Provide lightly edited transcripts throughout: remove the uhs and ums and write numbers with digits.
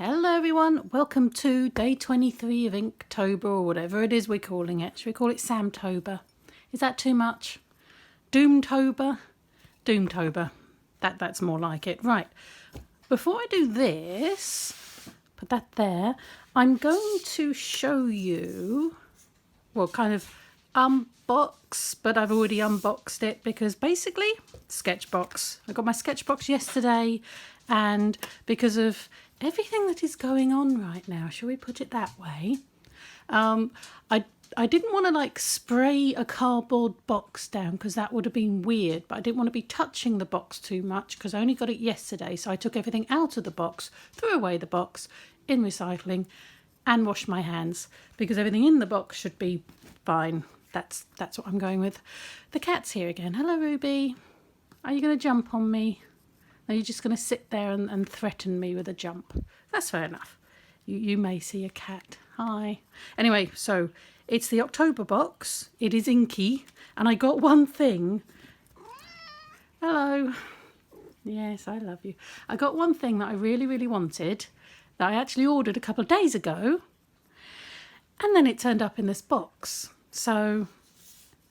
Hello everyone, welcome to day 23 of Inktober or whatever it is we're calling it. Should we call it Samtober? Is that too much? Doomtober? Doomtober. That's more like it. Right, before I do this, put that there, I'm going to show you, well, kind of unbox, but I've already unboxed it because basically, Sketchbox. I got my Sketchbox yesterday, and because of everything that is going on right now, shall we put it that way, I didn't want to like spray a cardboard box down because that would have been weird, but I didn't want to be touching the box too much because I only got it yesterday, so I took everything out of the box, threw away the box in recycling and washed my hands because everything in the box should be fine. That's what I'm going with. The cat's here again. Hello, Ruby. Are you going to jump on me? Are you just going to sit there and threaten me with a jump? That's fair enough. You may see a cat. Hi. Anyway, so it's the October box. It is inky. And I got one thing. Hello. Yes, I love you. I got one thing that I really, really wanted that I actually ordered a couple of days ago. And then it turned up in this box. So,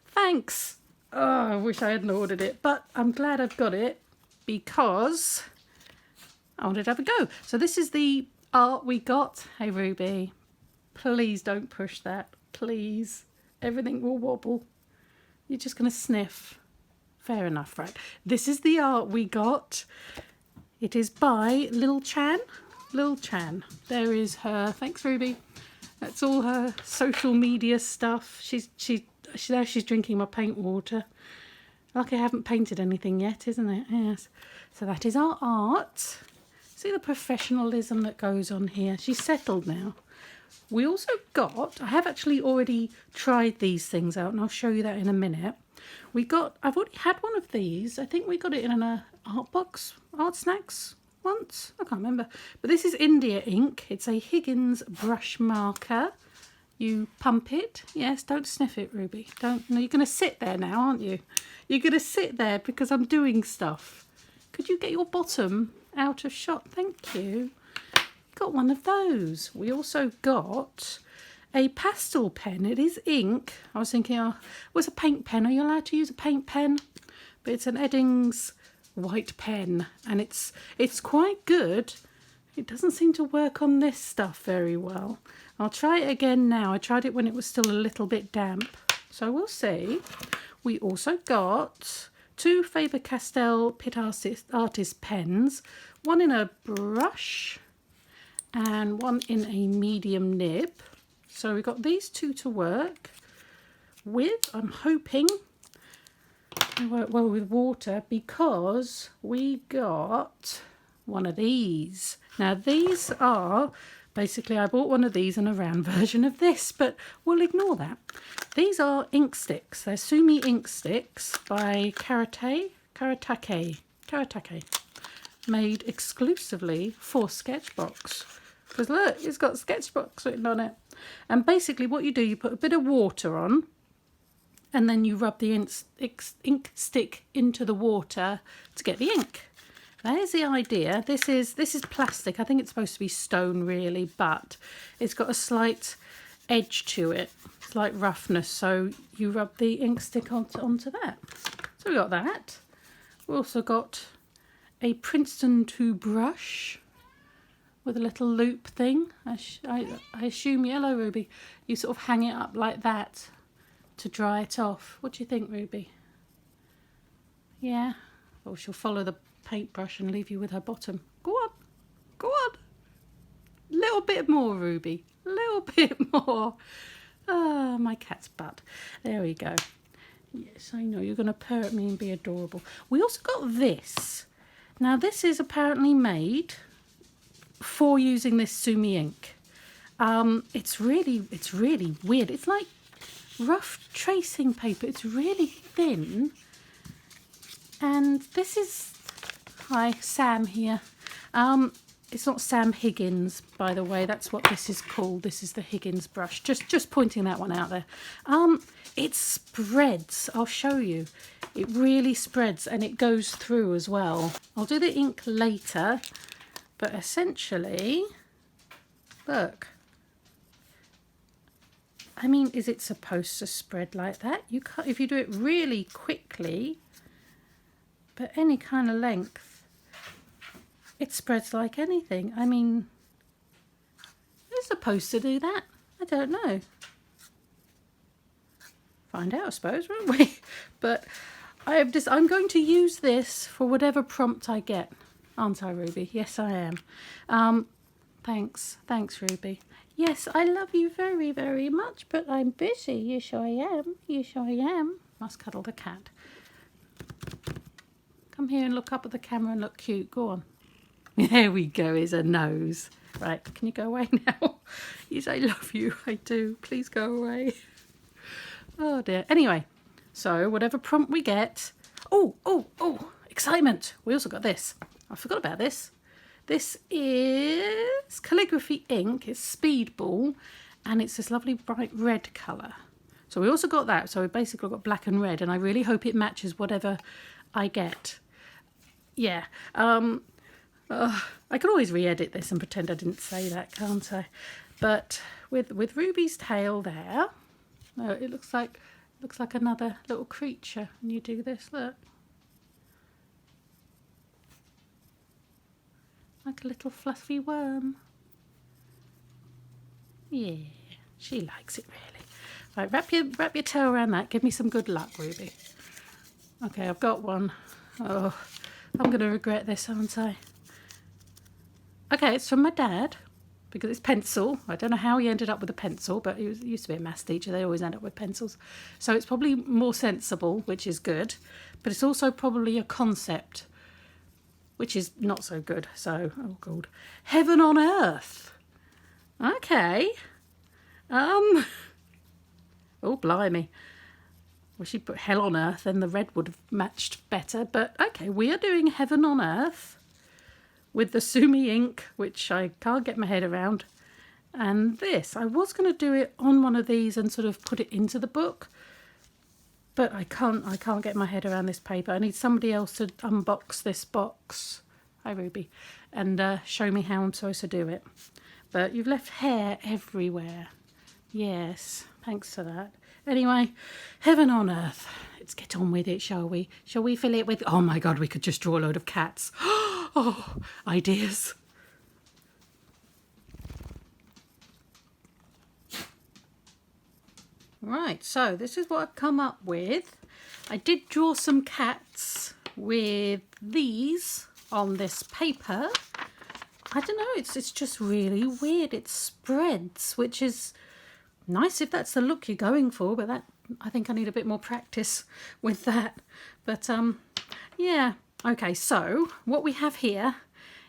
thanks. Oh, I wish I hadn't ordered it. But I'm glad I've got it, because I wanted to have a go. So this is the art we got. Hey Ruby, please don't push that, please. Everything will wobble. You're just going to sniff. Fair enough, right? This is the art we got. It is by Lil Chan. Lil Chan. There is her. Thanks, Ruby. That's all her social media stuff. She's there. She's drinking my paint water. Like I haven't painted anything yet, isn't it? Yes. So that is our art. See the professionalism that goes on here. She's settled now. We also got, I have actually already tried these things out, and I'll show you that in a minute. I've already had one of these. I think we got it in an art box, art snacks once. I can't remember. But this is India ink. It's a Higgins brush marker. You pump it. Yes, don't sniff it, Ruby. Don't. No, you're going to sit there now, aren't you? You're going to sit there because I'm doing stuff. Could you get your bottom out of shot? Thank you. Got one of those. We also got a pastel pen. It is ink. I was thinking, oh, it was a paint pen. Are you allowed to use a paint pen? But it's an Eddings white pen, and it's quite good. It doesn't seem to work on this stuff very well. I'll try it again now. I tried it when it was still a little bit damp, so we'll see. We also got two Faber-Castell Pitt Artist pens, one in a brush and one in a medium nib. So we got these two to work with. I'm hoping they work well with water because we got one of these. Now these are, basically I bought one of these and a round version of this, but we'll ignore that. These are ink sticks. They're Sumi ink sticks by Karatake, made exclusively for Sketchbox. Because look, it's got Sketchbox written on it. And basically what you do, you put a bit of water on, and then you rub the ink stick into the water to get the ink. There's the idea. This is plastic. I think it's supposed to be stone really, but it's got a slight edge to it, slight roughness. So you rub the ink stick onto that. So we got that. We also got a Princeton 2 brush with a little loop thing. I assume, yellow Ruby, you sort of hang it up like that to dry it off. What do you think, Ruby? Yeah? Or she'll follow the paintbrush and leave you with her bottom. Go on, go on. Little bit more, Ruby. Little bit more. Ah, my cat's butt. There we go. Yes, I know you're going to purr at me and be adorable. We also got this. Now this is apparently made for using this Sumi ink. It's really weird. It's like rough tracing paper. It's really thin. And this is, hi, Sam here. It's not Sam Higgins, by the way. That's what this is called. This is the Higgins brush. Just pointing that one out there. It spreads. I'll show you. It really spreads, and it goes through as well. I'll do the ink later, but essentially Look. I mean, is it supposed to spread like that? You can't, if you do it really quickly, but any kind of length, it spreads like anything. I mean, it's supposed to do that. I don't know. Find out, I suppose, won't we? But I'm going to use this for whatever prompt I get, aren't I, Ruby? Yes, I am. Thanks, Ruby. Yes, I love you very, very much, but I'm busy. Yes, I am. Yes, I am. Must cuddle the cat. Come here and look up at the camera and look cute. Go on. There we go. Is a nose. Right, can you go away now? Yes, I love you. I do. Please go away. Oh dear. Anyway, so whatever prompt we get. Oh, excitement. We also got this. I forgot about this. This is calligraphy ink. It's Speedball, and it's this lovely bright red colour. So we also got that. So we basically got black and red, and I really hope it matches whatever I get. Yeah. I could always re-edit this and pretend I didn't say that, can't I? But with Ruby's tail there, it looks like another little creature. And you do this, look. Like a little fluffy worm. Yeah, she likes it really. Right, wrap your tail around that. Give me some good luck, Ruby. Okay, I've got one. Oh, I'm going to regret this, aren't I? Okay, it's from my dad, because it's pencil. I don't know how he ended up with a pencil, but he used to be a maths teacher. They always end up with pencils. So it's probably more sensible, which is good. But it's also probably a concept, which is not so good. So, oh God. Heaven on Earth. Okay. Oh, blimey. Well, she put hell on earth, then the red would have matched better. But okay, we are doing Heaven on Earth with the Sumi ink, which I can't get my head around. And this, I was going to do it on one of these and sort of put it into the book, but I can't get my head around this paper. I need somebody else to unbox this box. Hi, Ruby. And show me how I'm supposed to do it. But you've left hair everywhere. Yes, thanks for that. Anyway, Heaven on Earth. Let's get on with it, shall we? Shall we fill it with... Oh my God, we could just draw a load of cats. Oh, ideas. Right, so this is what I've come up with. I did draw some cats with these on this paper. I don't know, it's just really weird. It spreads, which is nice if that's the look you're going for, but that I think I need a bit more practice with that. But yeah. Okay, so what we have here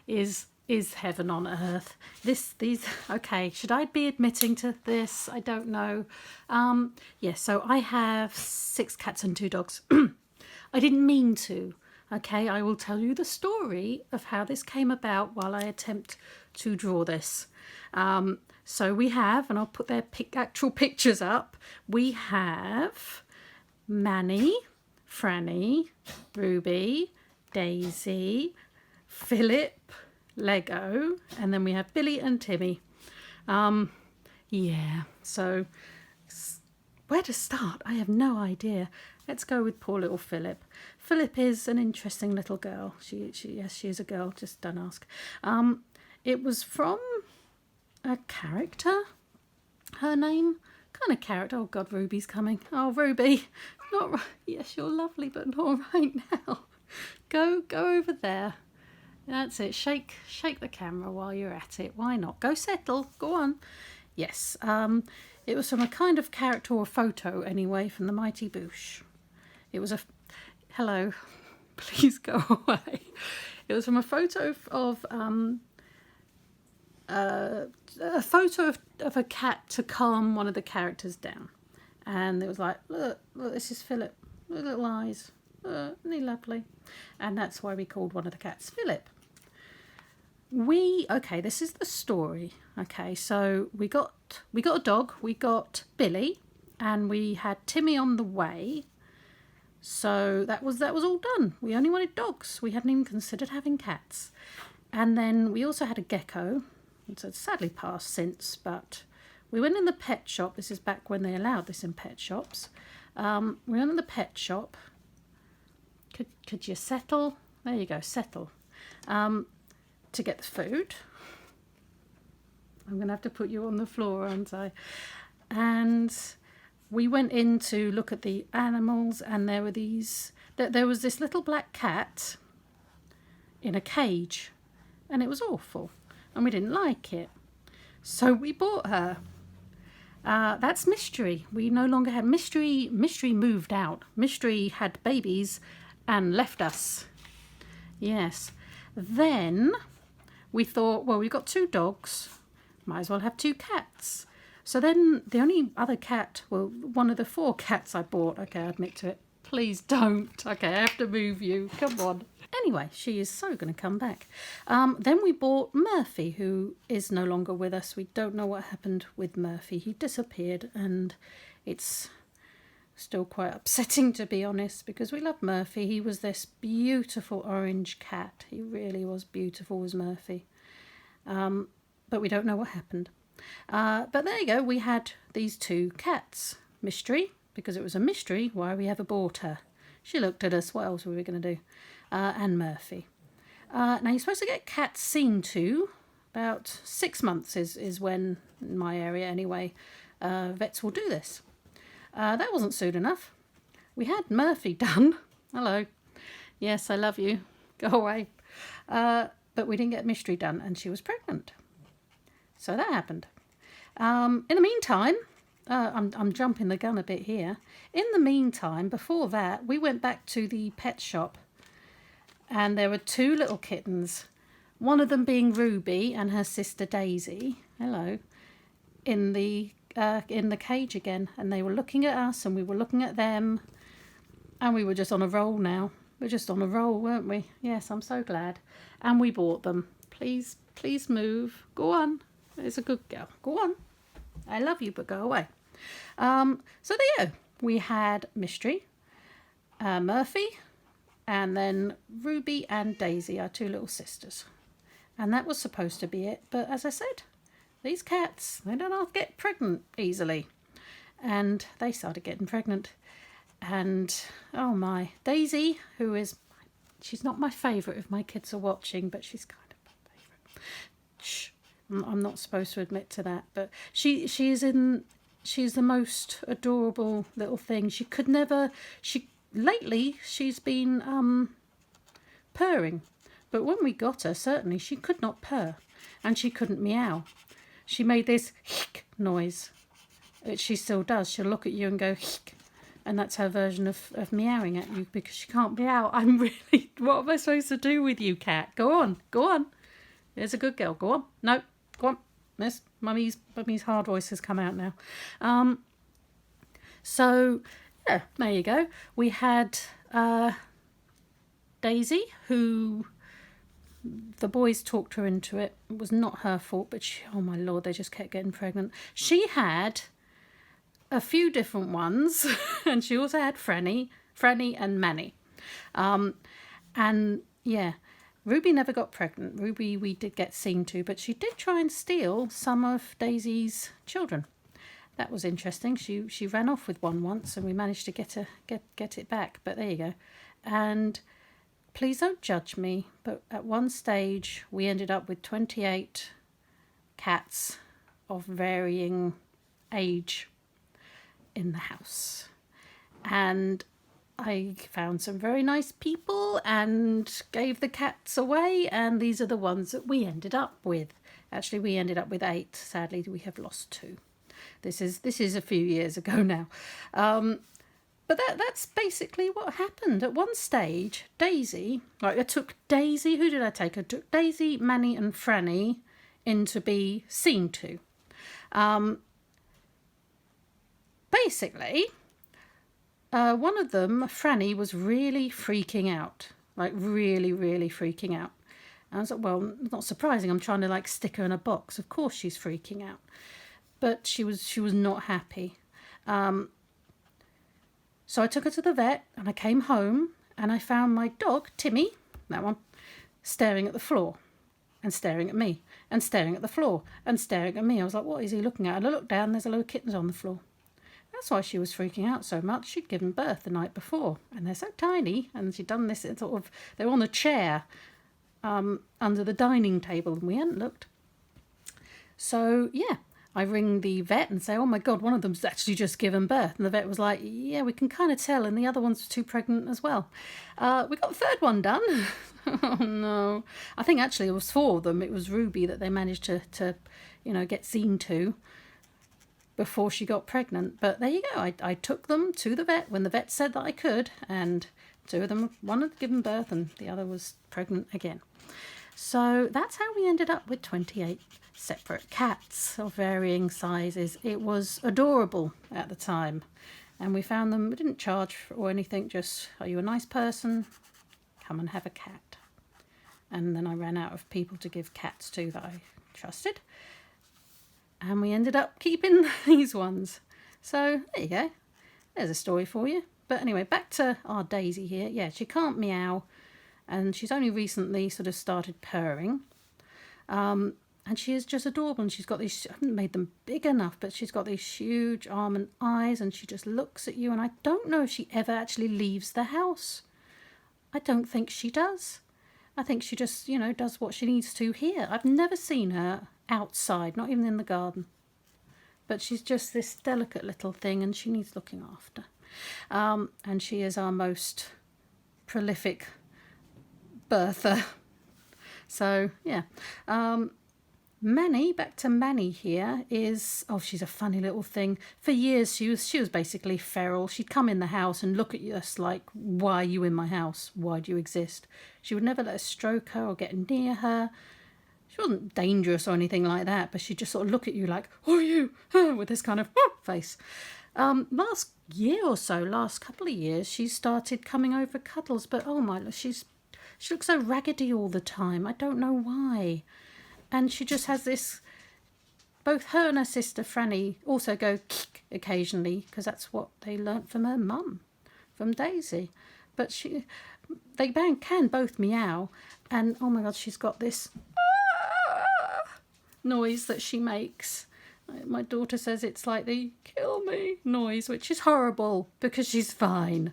is Heaven on Earth. These okay, should I be admitting to this? I don't know. Yes, so I have 6 cats and 2 dogs. I didn't mean to. Okay, I will tell you the story of how this came about while I attempt to draw this. So we have, and I'll put their actual pictures up, we have Manny, Franny, Ruby, Daisy, Philip, Lego, and then we have Billy and Timmy. Yeah, so where to start? I have no idea. Let's go with poor little Philip. Philip is an interesting little girl. Yes, she is a girl, just don't ask. It was from a character, her name, kind of character. Oh God, Ruby's coming. Oh, Ruby, not right. Yes, you're lovely, but not right now. Go over there. That's it. Shake the camera while you're at it. Why not? Go settle. Go on. Yes. It was from a kind of character or photo anyway from the Mighty Boosh. It was a... Hello. Please go away. It was from a photo of a photo of a cat to calm one of the characters down. And it was like, look, this is Philip. Look at little eyes. Isn't he lovely? And that's why we called one of the cats Philip. Okay, this is the story. Okay, so we got a dog, we got Billy, and we had Timmy on the way. So that was all done. We only wanted dogs. We hadn't even considered having cats. And then we also had a gecko, It's sadly passed since, but we went in the pet shop. This is back when they allowed this in pet shops. We went in the pet shop. Could you settle? There you go, settle. To get the food. I'm going to have to put you on the floor, aren't I? And we went in to look at the animals, and there were there was this little black cat in a cage, and it was awful, and we didn't like it. So we bought her. That's Mystery. We no longer have Mystery. Mystery moved out. Mystery had babies and left us. Yes. Then we thought, well, we've got 2 dogs. Might as well have 2 cats. So then the only other cat, well, one of the 4 cats I bought. Okay, I admit to it. Please don't. Okay, I have to move you. Come on. Anyway, she is so going to come back. Then we bought Murphy, who is no longer with us. We don't know what happened with Murphy. He disappeared, and it's still quite upsetting, to be honest, because we love Murphy. He was this beautiful orange cat. He really was beautiful, was Murphy. But we don't know what happened. But there you go. We had these 2 cats. Mystery, because it was a mystery why we ever bought her. She looked at us. What else were we going to do? And Murphy. Now, you're supposed to get cats seen to. About 6 months is when, in my area anyway, vets will do this. That wasn't soon enough. We had Murphy done. Hello. Yes, I love you. Go away. But we didn't get Mystery done, and she was pregnant. So that happened. In the meantime, I'm jumping the gun a bit here. In the meantime, before that, we went back to the pet shop, and there were 2 little kittens. One of them being Ruby and her sister Daisy. Hello. In the cage again, and they were looking at us, and we were looking at them, and we were just on a roll now. We're just on a roll, weren't we? Yes, I'm so glad. And we bought them. Please move. Go on. It's a good girl. Go on. I love you, but go away. So there you go. We had Mystery, Murphy, and then Ruby and Daisy, our 2 little sisters. And that was supposed to be it. But as I said, these cats, they don't get pregnant easily. And they started getting pregnant. And, oh my, Daisy, she's not my favourite if my kids are watching, but she's kind of my favourite. Shh, I'm not supposed to admit to that, but she's the most adorable little thing. Lately, she's been purring. But when we got her, certainly, she could not purr. And she couldn't meow. She made this hic noise. She still does. She'll look at you and go hic. And that's her version of meowing at you, because she can't meow. What am I supposed to do with you, cat? Go on. There's a good girl. Go on. No, go on. Miss, Mummy's hard voice has come out now. So, yeah, there you go. We had Daisy, who the boys talked her into it. It was not her fault, but oh my Lord, they just kept getting pregnant. She had a few different ones, and she also had Franny and Manny. And yeah, Ruby never got pregnant. Ruby we did get seen to, but she did try and steal some of Daisy's children. That was interesting. She ran off with one once, and we managed to get it back. But there you go. And please don't judge me, but at one stage we ended up with 28 cats of varying age in the house. And I found some very nice people and gave the cats away, and these are the ones that we ended up with. Actually, we ended up with 8. Sadly, we have lost 2. This is a few years ago now. But that's basically what happened. At one stage, Daisy, I took Daisy, who did I take? I took Daisy, Manny and Franny in to be seen to. Basically, one of them, Franny, was really freaking out. Like, really, really freaking out. And I was like, well, not surprising. I'm trying to, stick her in a box. Of course she's freaking out. But she was not happy. So I took her to the vet, and I came home, and I found my dog, Timmy, that one, staring at the floor and staring at me. and staring at the floor and staring at me. I was like, what is he looking at? And I looked down, there's a load of kittens on the floor. That's why she was freaking out so much. She'd given birth the night before, and they're so tiny, and she'd done this sort of, they were on a chair under the dining table, and we hadn't looked. So, yeah, I ring the vet and say, oh my God, one of them's actually just given birth. And the vet was like, yeah, we can kind of tell, and the other one's too pregnant as well. We got the third one done. Oh no. I think actually it was 4 of them. It was Ruby that they managed to get seen to before she got pregnant. But there you go. I took them to the vet when the vet said that I could, and 2 of them, one had given birth and the other was pregnant again. So that's how we ended up with 28 separate cats of varying sizes. It was adorable at the time, and we found them. We didn't charge or anything, just, are you a nice person? Come and have a cat. And then I ran out of people to give cats to that I trusted, and we ended up keeping these ones. So there you go, there's a story for you. But anyway, back to our Daisy here. Yeah, she can't meow, and she's only recently sort of started purring, and she is just adorable. And she's got these, I haven't made them big enough, but she's got these huge almond eyes, and she just looks at you, and I don't know if she ever actually leaves the house. I don't think she does. I think she just, does what she needs to here. I've never seen her outside, not even in the garden. But she's just this delicate little thing, and she needs looking after. And she is our most prolific birther. So, yeah. Manny, back to Manny here, is, she's a funny little thing. For years she was basically feral. She'd come in the house and look at us like, why are you in my house? Why do you exist? She would never let us stroke her or get near her. She wasn't dangerous or anything like that, but she'd just sort of look at you like, who are you? With this kind of face. Last year or so, last couple of years, she started coming over cuddles, but oh my, she looks so raggedy all the time. I don't know why. And she just has this, both her and her sister Franny also go kick occasionally, because that's what they learnt from her mum, from Daisy. But they can both meow, and oh my God, she's got this noise that she makes. My daughter says it's like the kill me noise, which is horrible because she's fine.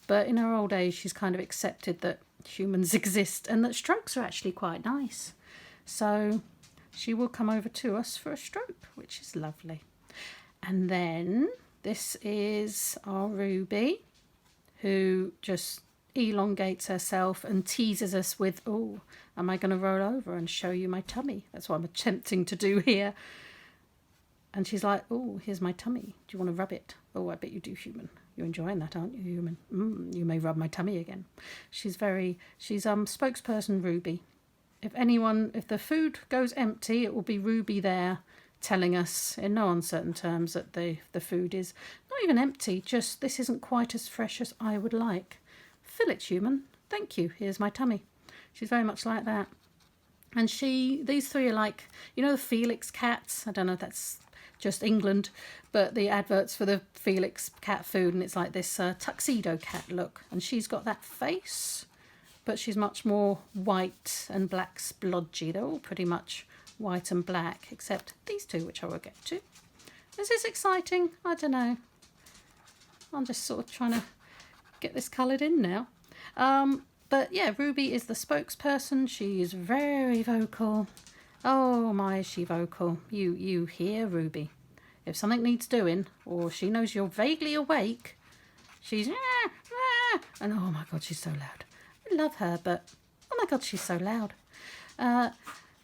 But in her old age, she's kind of accepted that humans exist and that strokes are actually quite nice. So she will come over to us for a stroke, which is lovely. And then this is our Ruby, who just elongates herself and teases us with, oh, am I going to roll over and show you my tummy? That's what I'm attempting to do here. And she's like, oh, here's my tummy. Do you want to rub it? Oh, I bet you do, human. You're enjoying that, aren't you, human? You may rub my tummy again. She's spokesperson Ruby. If the food goes empty, it will be Ruby there telling us in no uncertain terms that the food is not even empty, just this isn't quite as fresh as I would like. Fill it, human. Thank you. Here's my tummy. She's very much like that. And these 3 are like, the Felix cats. I don't know if that's just England, but the adverts for the Felix cat food, and it's like this tuxedo cat look. And she's got that face, but she's much more white and black splodgy. They're all pretty much white and black, except these 2, which I will get to. Is this exciting? I don't know. I'm just sort of trying to get this coloured in now. But yeah, Ruby is the spokesperson. She is very vocal. Oh my, is she vocal. You hear Ruby. If something needs doing, or she knows you're vaguely awake, she's and oh my God, she's so loud. I love her, but oh my God, she's so loud.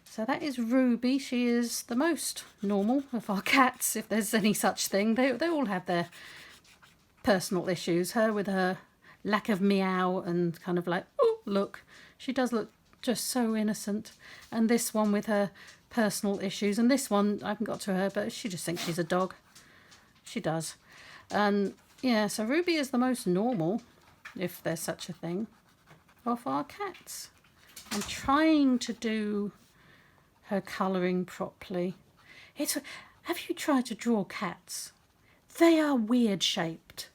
So that is Ruby. She is the most normal of our cats, if there's any such thing. They all have their personal issues. Her with her lack of meow and kind of like, oh, look. She does look just so innocent. And this one with her personal issues. And this one, I haven't got to her, but she just thinks she's a dog. She does. And yeah, so Ruby is the most normal, if there's such a thing, of our cats. I'm trying to do her colouring properly. Have you tried to draw cats? They are weird shaped.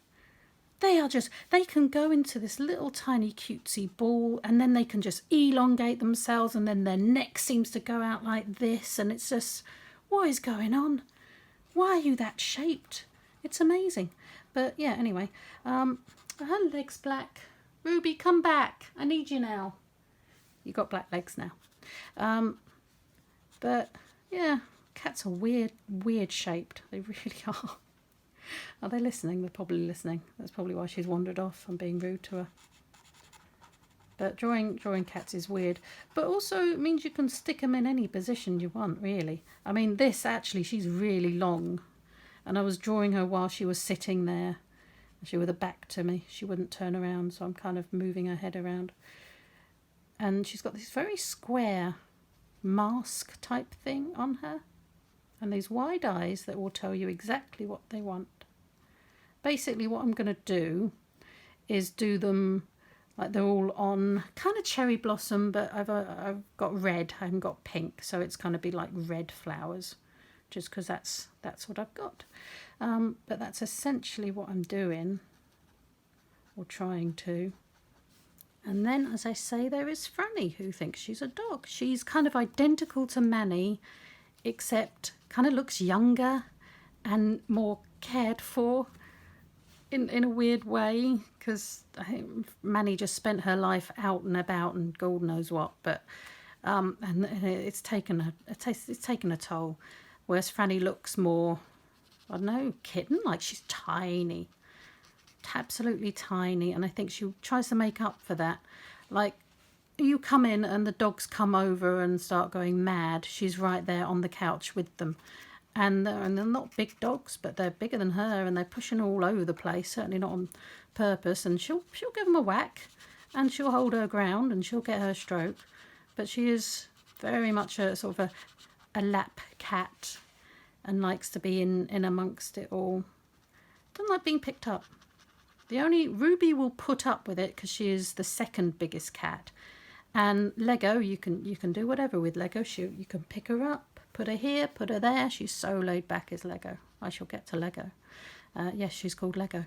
They can go into this little tiny cutesy ball, and then they can just elongate themselves, and then their neck seems to go out like this, and it's just, what is going on? Why are you that shaped? It's amazing. But yeah, anyway, her leg's black. Ruby, come back. I need you now. You got black legs now. But yeah, cats are weird shaped. They really are. Are they listening? They're probably listening. That's probably why she's wandered off. I'm being rude to her. But drawing cats is weird. But also it means you can stick them in any position you want, really. I mean, this actually, she's really long. And I was drawing her while she was sitting there. She with her back to me. She wouldn't turn around, so I'm kind of moving her head around. And she's got this very square mask type thing on her. And these wide eyes that will tell you exactly what they want. Basically what I'm going to do is do them like they're all on kind of cherry blossom, but I've got red, I haven't got pink, so it's going to be like red flowers, just because that's what I've got. But that's essentially what I'm doing, or trying to. And then, as I say, there is Franny, who thinks she's a dog. She's kind of identical to Manny, except kind of looks younger and more cared for in a weird way, because I think Manny just spent her life out and about and God knows what, but and it's taken a toll. Whereas Franny looks more, I don't know, kitten, like she's tiny, absolutely tiny, and I think she tries to make up for that. Like, you come in and the dogs come over and start going mad, she's right there on the couch with them. And they're not big dogs, but they're bigger than her, and they're pushing all over the place, certainly not on purpose. And she'll give them a whack, and she'll hold her ground, and she'll get her stroke. But she is very much a sort of a lap cat, and likes to be in amongst it all. Doesn't like being picked up. The only Ruby will put up with it because she is the second biggest cat. And Lego, you can do whatever with Lego. You can pick her up, put her here, put her there. She's so laid back as Lego. I shall get to Lego. Yes, she's called Lego.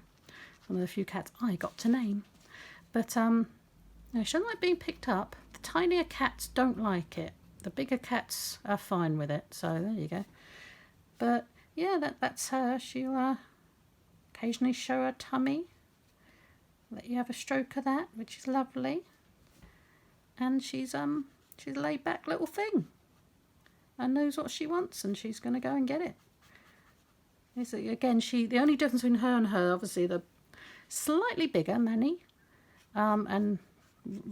One of the few cats I got to name. But no, she doesn't like being picked up. The tinier cats don't like it. The bigger cats are fine with it. So there you go. But yeah, that's her. She'll occasionally show her tummy. Let you have a stroke of that, which is lovely. And she's a laid back little thing. And knows what she wants, and she's going to go and get it. Again, the only difference between her and her, obviously, the slightly bigger Manny, and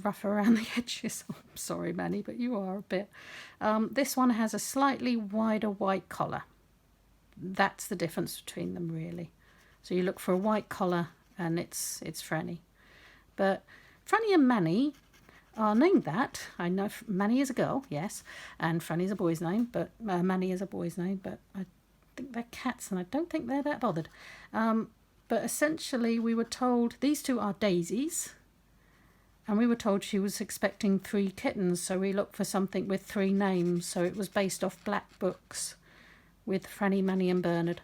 rougher around the edges. I'm sorry, Manny, but you are a bit. This one has a slightly wider white collar. That's the difference between them, really. So you look for a white collar, and it's Franny. But Franny and Manny are named that. I know Manny is a girl, yes, and Franny's a boy's name, but Manny is a boy's name, but I think they're cats, and I don't think they're that bothered. But essentially, we were told these two are daisies, and we were told she was expecting 3 kittens, so we looked for something with 3 names. So it was based off black books with Franny, Manny, and Bernard.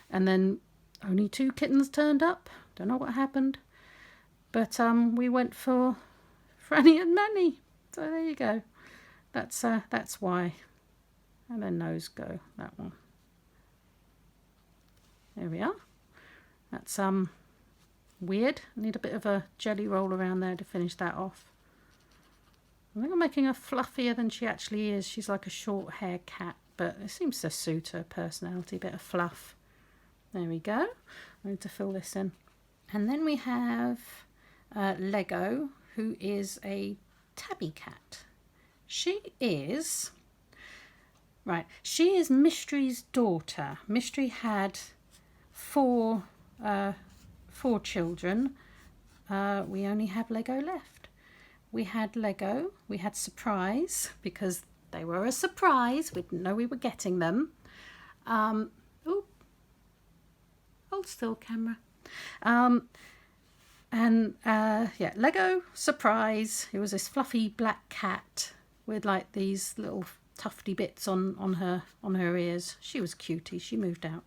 And then only 2 kittens turned up. Don't know what happened, but we went for Franny and Manny. So there you go. That's why. And then those go, that one. There we are. That's weird. I need a bit of a jelly roll around there to finish that off. I think I'm making her fluffier than she actually is. She's like a short hair cat, but it seems to suit her personality, a bit of fluff. There we go. I need to fill this in. And then we have Lego, who is a tabby cat. She is Mystery's daughter. Mystery had 4 children. We only have Lego left. We had Lego, we had Surprise, because they were a surprise. We didn't know we were getting them. Hold still, camera. Lego, Surprise. It was this fluffy black cat with like these little tufty bits on her ears. She was cutie. She moved out.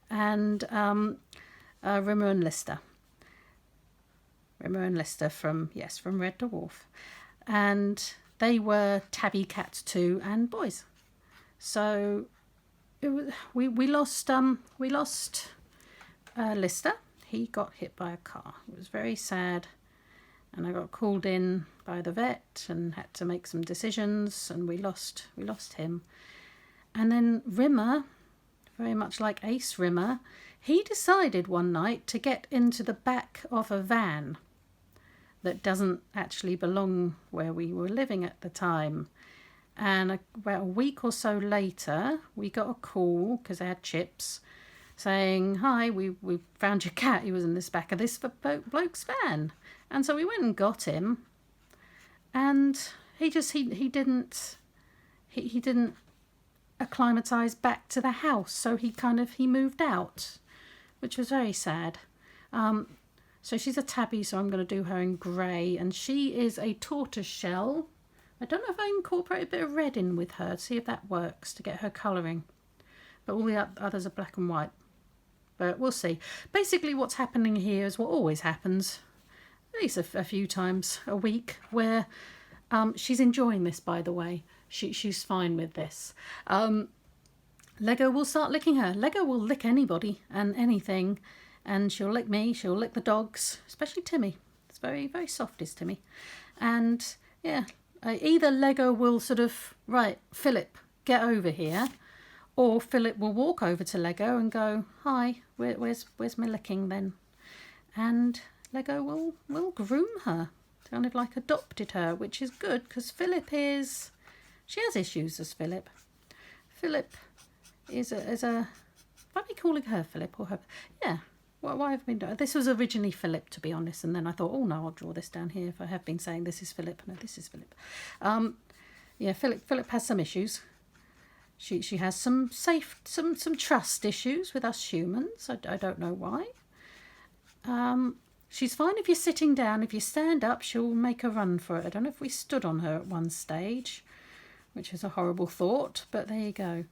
And Rimmer and Lister. Rimmer and Lister from Red Dwarf. And they were tabby cats too, and boys. So we lost Lister. He got hit by a car. It was very sad, and I got called in by the vet and had to make some decisions, and we lost him. And then Rimmer, very much like Ace Rimmer, he decided one night to get into the back of a van that doesn't actually belong where we were living at the time. And about a week or so later, we got a call, because they had chips, saying, "Hi, we found your cat. He was in this back of this bloke's van." And so we went and got him. And he didn't acclimatise back to the house. So he moved out, which was very sad. So she's a tabby, so I'm going to do her in grey. And she is a tortoiseshell. I don't know if I incorporate a bit of red in with her to see if that works to get her colouring. But all the others are black and white. But we'll see. Basically what's happening here is what always happens, at least a few times a week, where she's enjoying this, by the way. She's fine with this. Lego will start licking her. Lego will lick anybody and anything. And she'll lick me, she'll lick the dogs, especially Timmy. It's very, very soft, is Timmy. And yeah, either Lego will sort of, right, Philip, get over here, or Philip will walk over to Lego and go, "Hi, where's my licking then?" And Lego will groom her, kind of like adopted her, which is good, because she has issues as Philip. Philip is a, why are we calling her Philip or her? Yeah. Why have we done this? Was originally Philip, to be honest, and then I thought, oh no, I'll draw this down here if I have been saying this is Philip. No, this is Philip. Yeah, Philip has some issues. She has some trust issues with us humans. I don't know why. She's fine if you're sitting down. If you stand up, she'll make a run for it. I don't know if we stood on her at one stage, which is a horrible thought, but there you go.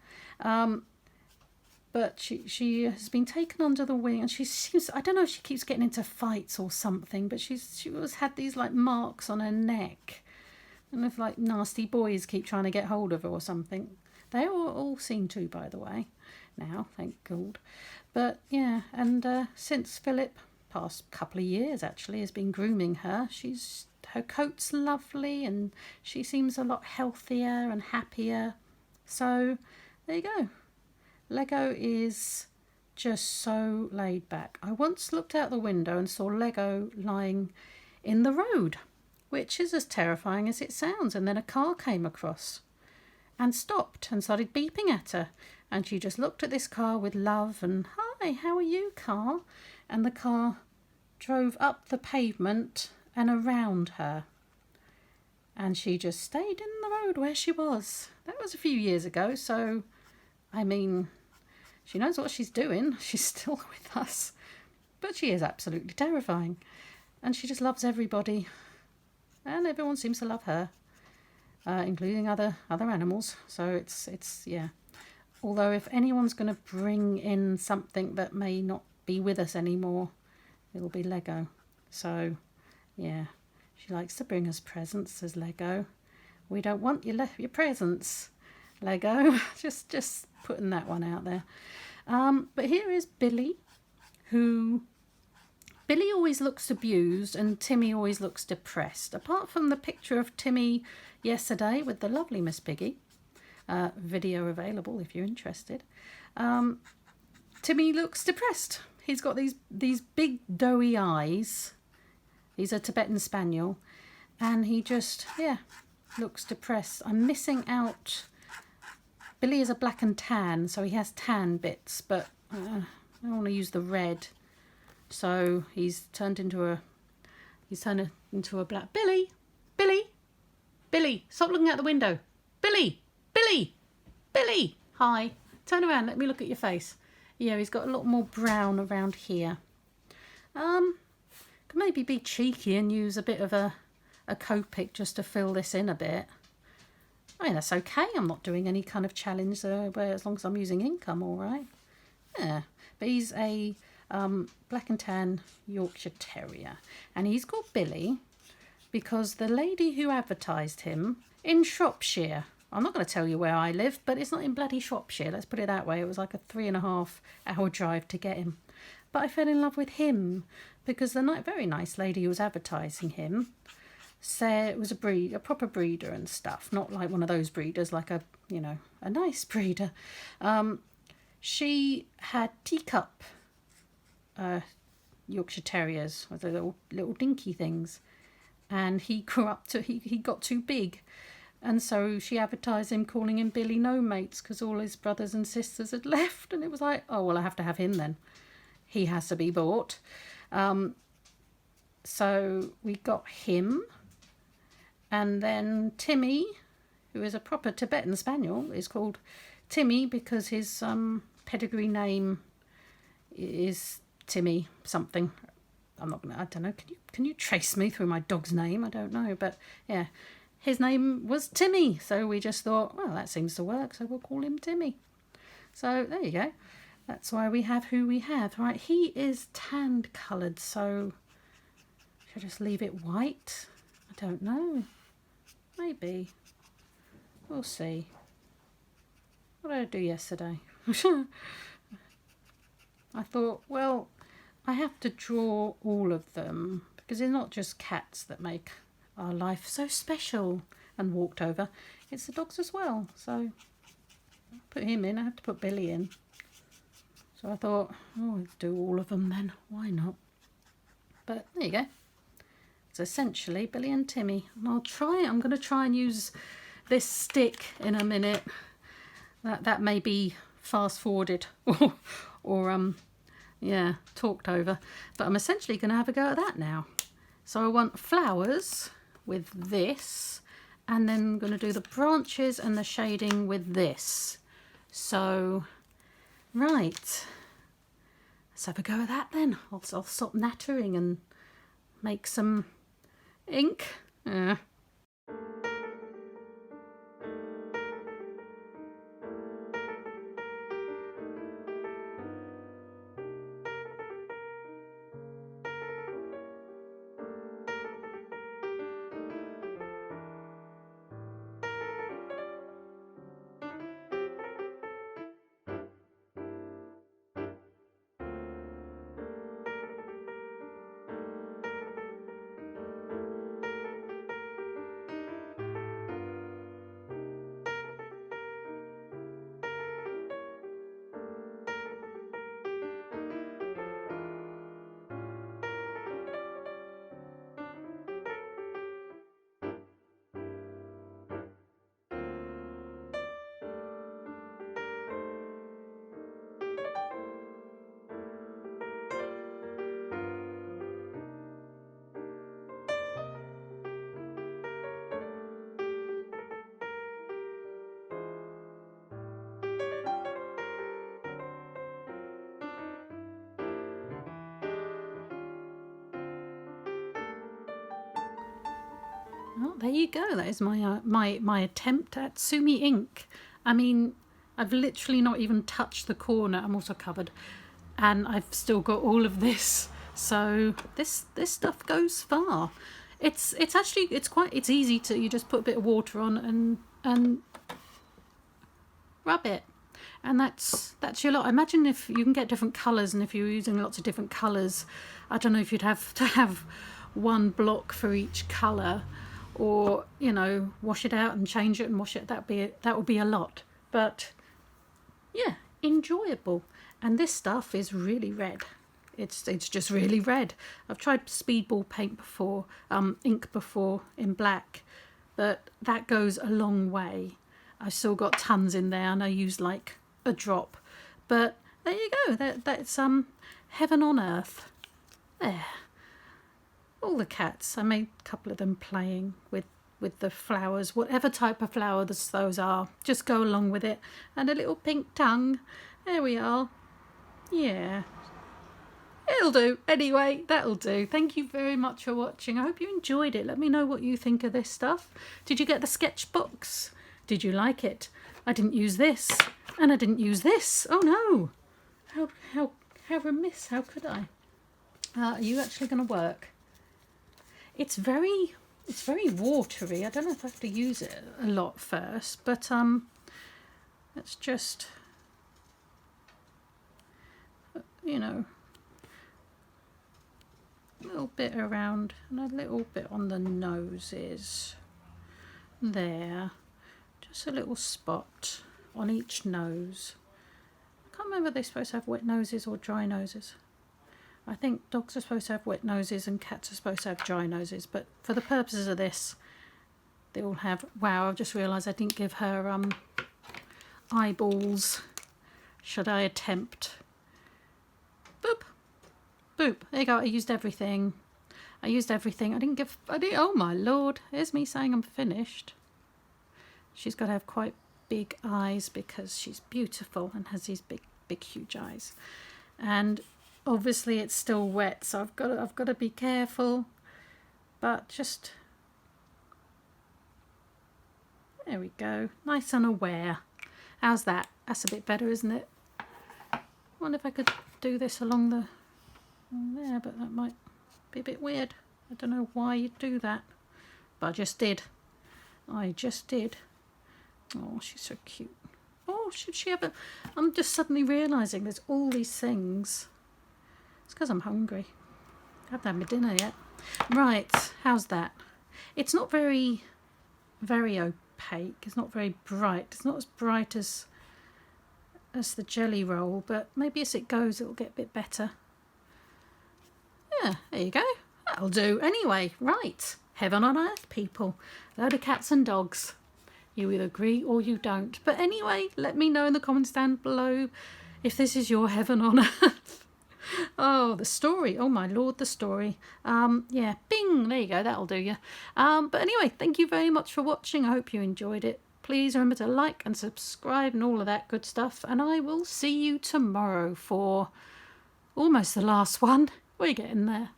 But she has been taken under the wing, and she seems, I don't know if she keeps getting into fights or something, but she always had these like marks on her neck. And if like nasty boys keep trying to get hold of her or something. They are all seen too, by the way, now, thank God. But yeah, and since Philip, past couple of years actually, has been grooming her, her coat's lovely and she seems a lot healthier and happier. So there you go. Lego is just so laid back. I once looked out the window and saw Lego lying in the road, which is as terrifying as it sounds. And then a car came across and stopped and started beeping at her. And she just looked at this car with love and, "Hi, how are you, car?" And the car drove up the pavement and around her. And she just stayed in the road where she was. That was a few years ago, so, I mean, she knows what she's doing. She's still with us. But she is absolutely terrifying. And she just loves everybody. And everyone seems to love her, including other animals. So it's yeah. Although if anyone's going to bring in something that may not be with us anymore, it'll be Lego. So, yeah. She likes to bring us presents, says Lego. "We don't want your presents, Lego." just putting that one out there. But here is Billy, Billy always looks abused and Timmy always looks depressed. Apart from the picture of Timmy yesterday with the lovely Miss Piggy, video available if you're interested. Timmy looks depressed. He's got these big doughy eyes. He's a Tibetan Spaniel, and he just, yeah, looks depressed. I'm missing out. Billy is a black and tan, so he has tan bits, but I don't want to use the red. So he's turned into a black. Billy, stop looking out the window. Billy, hi, turn around, let me look at your face. Yeah, he's got a lot more brown around here. Could maybe be cheeky and use a bit of a Copic just to fill this in a bit. I mean, that's okay. I'm not doing any kind of challenge where as long as I'm using ink, I'm all right. Yeah, but he's a black and tan Yorkshire Terrier. And he's called Billy because the lady who advertised him in Shropshire, I'm not going to tell you where I live, but it's not in bloody Shropshire, let's put it that way. It was like a 3.5-hour drive to get him. But I fell in love with him because the very nice lady who was advertising him said it was a proper breeder and stuff, not like one of those breeders, like a nice breeder. She had teacup Yorkshire Terriers with the little dinky things, and he grew up to he got too big, and so she advertised him, calling him Billy No Mates, because all his brothers and sisters had left, and it was like, oh well, I have to have him then. He has to be bought. So we got him, and then Timmy, who is a proper Tibetan Spaniel, is called Timmy because his pedigree name is Timmy something. I don't know. Can you trace me through my dog's name? I don't know, but yeah, his name was Timmy. So we just thought, well, that seems to work, so we'll call him Timmy. So there you go. That's why we have who we have. Right, he is tanned coloured, so should I just leave it white? I don't know. Maybe. We'll see. What did I do yesterday? I thought, well, I have to draw all of them because it's not just cats that make our life so special and walked over. It's the dogs as well. So I put him in. I have to put Billy in. So I thought, oh, I'll do all of them then. Why not? But there you go. It's essentially Billy and Timmy. And I'm going to try and use this stick in a minute. That may be fast forwarded or yeah, talked over. But I'm essentially going to have a go at that now. So I want flowers with this, and then I'm going to do the branches and the shading with this. So, right. Let's have a go at that then. I'll stop nattering and make some ink. Well, there you go. That is my attempt at Sumi ink. I mean, I've literally not even touched the corner. I'm also covered, and I've still got all of this. So this stuff goes far. It's easy to, you just put a bit of water on and rub it, and that's your lot. Imagine if you can get different colours, and if you're using lots of different colours, I don't know if you'd have to have one block for each colour, or wash it out and change it and wash it. That would be a lot, but yeah, enjoyable. And this stuff is really red. It's just really red. I've tried speedball paint before, ink before in black, but that goes a long way. I've still got tons in there, and I used like a drop, but there you go. That's heaven on earth. There. All the cats, I made a couple of them playing with the flowers, whatever type of flower those are, just go along with it. And a little pink tongue, there we are. Yeah, it'll do. Anyway, that'll do. Thank you very much for watching. I hope you enjoyed it. Let me know what you think of this stuff. Did you get the sketchbooks? Did you like it? I didn't use this, and I didn't use this. Oh no, How remiss, how could I? Are you actually going to work? It's very watery. I don't know if I have to use it a lot first, but let's just, you know, a little bit around and a little bit on the noses. There, just a little spot on each nose. I can't remember if they're supposed to have wet noses or dry noses. I think dogs are supposed to have wet noses and cats are supposed to have dry noses, but for the purposes of this, they all have. Wow, I've just realised I didn't give her eyeballs. Should I attempt? Boop, boop. There you go. I used everything. I didn't. Oh my lord! Here's me saying I'm finished. She's got to have quite big eyes because she's beautiful and has these big, huge eyes, and obviously it's still wet, so I've got to be careful. But just there we go, nice and aware. How's that? That's a bit better, isn't it? I wonder if I could do this along there, but that might be a bit weird. I don't know why you'd do that, but I just did. Oh, she's so cute. Oh, should she have a... I'm just suddenly realising there's all these things. It's because I'm hungry. I haven't had my dinner yet. Right, how's that? It's not very opaque. It's not very bright. It's not as bright as the jelly roll, but maybe as it goes it'll get a bit better. Yeah, there you go. That'll do. Anyway, right. Heaven on earth, people. A load of cats and dogs. You either agree or you don't. But anyway, let me know in the comments down below if this is your heaven on earth. Oh, the story. Oh my lord, the story. Yeah, bing. There you go. That'll do you. But anyway, thank you very much for watching. I hope you enjoyed it. Please remember to like and subscribe and all of that good stuff. And I will see you tomorrow for almost the last one. We're getting there.